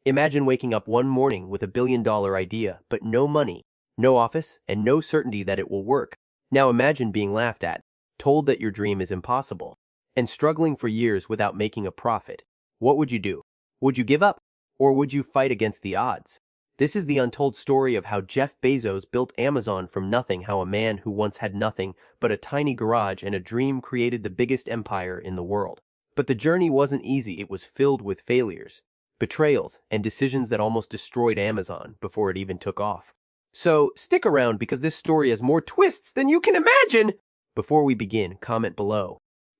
Imagine waking up one morning with a $1 billion idea, but no money, no office, and no certainty that it will work. Now imagine being laughed at, told that your dream is impossible, and struggling for years without making a profit. What would you do? Would you give up? Or would you fight against the odds? This is the untold story of how Jeff Bezos built Amazon from nothing, how a man who once had nothing but a tiny garage and a dream created the biggest empire in the world. But the journey wasn't easy. It was filled with failures, betrayals, and decisions that almost destroyed Amazon before it even took off. So stick around because this story has more twists than you can imagine! Before we begin, comment below.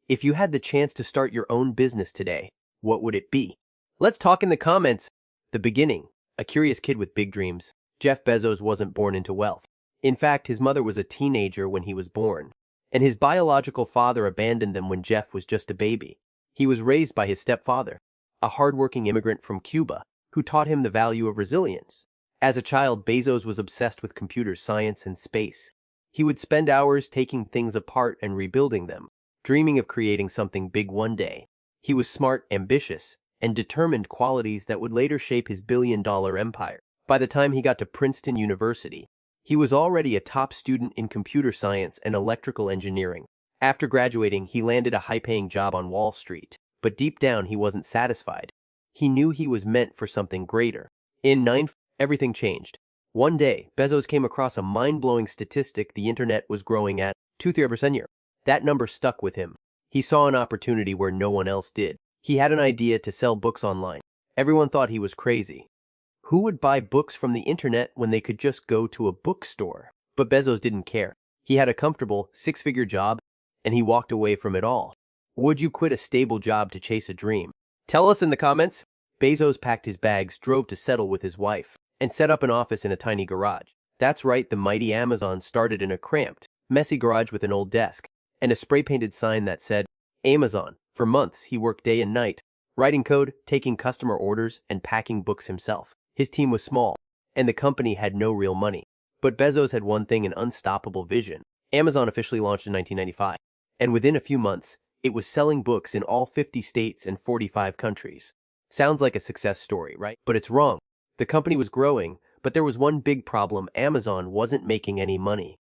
If you had the chance to start your own business today, what would it be? Let's talk in the comments. The beginning. A curious kid with big dreams. Jeff Bezos wasn't born into wealth. In fact, his mother was a teenager when he was born, and his biological father abandoned them when Jeff was just a baby. He was raised by his stepfather, a hardworking immigrant from Cuba, who taught him the value of resilience. As a child, Bezos was obsessed with computer science and space. He would spend hours taking things apart and rebuilding them, dreaming of creating something big one day. He was smart, ambitious, and determined, qualities that would later shape his $1 billion empire. By the time he got to Princeton University, he was already a top student in computer science and electrical engineering. After graduating, he landed a high-paying job on Wall Street, but deep down he wasn't satisfied. He knew he was meant for something greater. Everything changed. One day, Bezos came across a mind-blowing statistic: the internet was growing at 2% a year. That number stuck with him. He saw an opportunity where no one else did. He had an idea to sell books online. Everyone thought he was crazy. Who would buy books from the internet when they could just go to a bookstore? But Bezos didn't care. He had a comfortable, six-figure job, and he walked away from it all. Would you quit a stable job to chase a dream? Tell us in the comments. Bezos packed his bags, drove to settle with his wife, and set up an office in a tiny garage. That's right, the mighty Amazon started in a cramped, messy garage with an old desk and a spray-painted sign that said, Amazon. For months, he worked day and night, writing code, taking customer orders, and packing books himself. His team was small, and the company had no real money. But Bezos had one thing: an unstoppable vision. Amazon officially launched in 1995, and within a few months, it was selling books in all 50 states and 45 countries. Sounds like a success story, right? But it's wrong. The company was growing, but there was one big problem: Amazon wasn't making any money.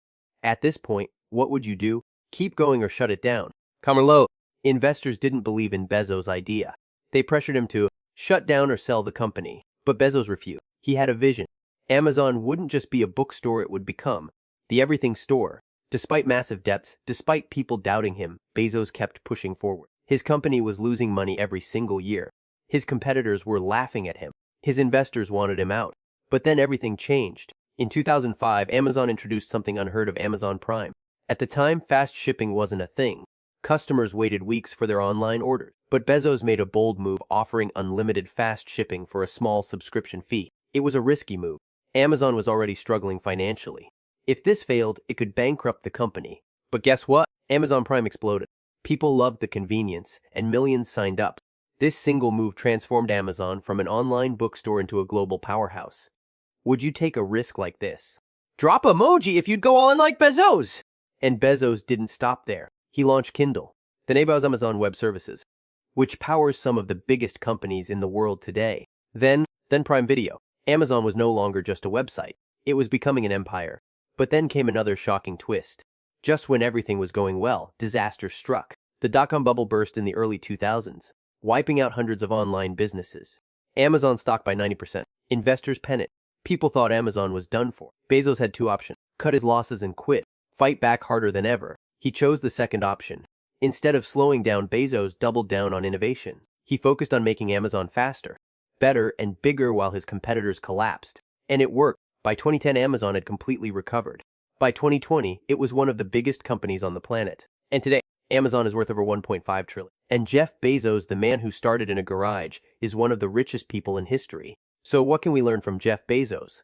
At this point, what would you do? Keep going or shut it down? Comment below. Investors didn't believe in Bezos' idea. They pressured him to shut down or sell the company. But Bezos refused. He had a vision. Amazon wouldn't just be a bookstore, it would become the everything store. Despite massive debts, despite people doubting him, Bezos kept pushing forward. His company was losing money every single year. His competitors were laughing at him. His investors wanted him out. But then everything changed. In 2005, Amazon introduced something unheard of: Amazon Prime. At the time, fast shipping wasn't a thing. Customers waited weeks for their online orders. But Bezos made a bold move, offering unlimited fast shipping for a small subscription fee. It was a risky move. Amazon was already struggling financially. If this failed, it could bankrupt the company. But guess what? Amazon Prime exploded. People loved the convenience, and millions signed up. This single move transformed Amazon from an online bookstore into a global powerhouse. Would you take a risk like this? Drop emoji if you'd go all in like Bezos! And Bezos didn't stop there. He launched Kindle, the neighbor of Amazon Web Services, which powers some of the biggest companies in the world today. Then Prime Video. Amazon was no longer just a website. It was becoming an empire. But then came another shocking twist. Just when everything was going well, disaster struck. The dot-com bubble burst in the early 2000s, wiping out hundreds of online businesses. Amazon stock by 90%. Investors panicked. People thought Amazon was done for. Bezos had two options: cut his losses and quit, fight back harder than ever. He chose the second option. Instead of slowing down, Bezos doubled down on innovation. He focused on making Amazon faster, better, and bigger while his competitors collapsed. And it worked. By 2010, Amazon had completely recovered. By 2020, it was one of the biggest companies on the planet. And today, Amazon is worth over $1.5 trillion. And Jeff Bezos, the man who started in a garage, is one of the richest people in history. So what can we learn from Jeff Bezos?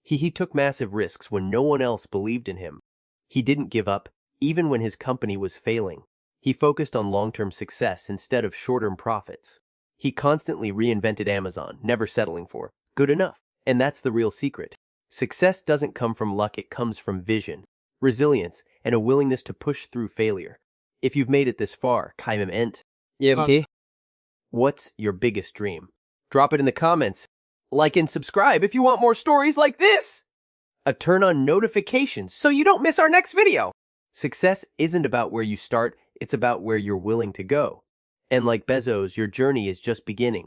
He took massive risks when no one else believed in him. He didn't give up, even when his company was failing. He focused on long-term success instead of short-term profits. He constantly reinvented Amazon, never settling for good enough. And that's the real secret. Success doesn't come from luck, it comes from vision, resilience, and a willingness to push through failure. If you've made it this far, Kaimem Ent. Okay. What's your biggest dream? Drop it in the comments. Like and subscribe if you want more stories like this. Turn on notifications so you don't miss our next video. Success isn't about where you start, it's about where you're willing to go. And like Bezos, your journey is just beginning.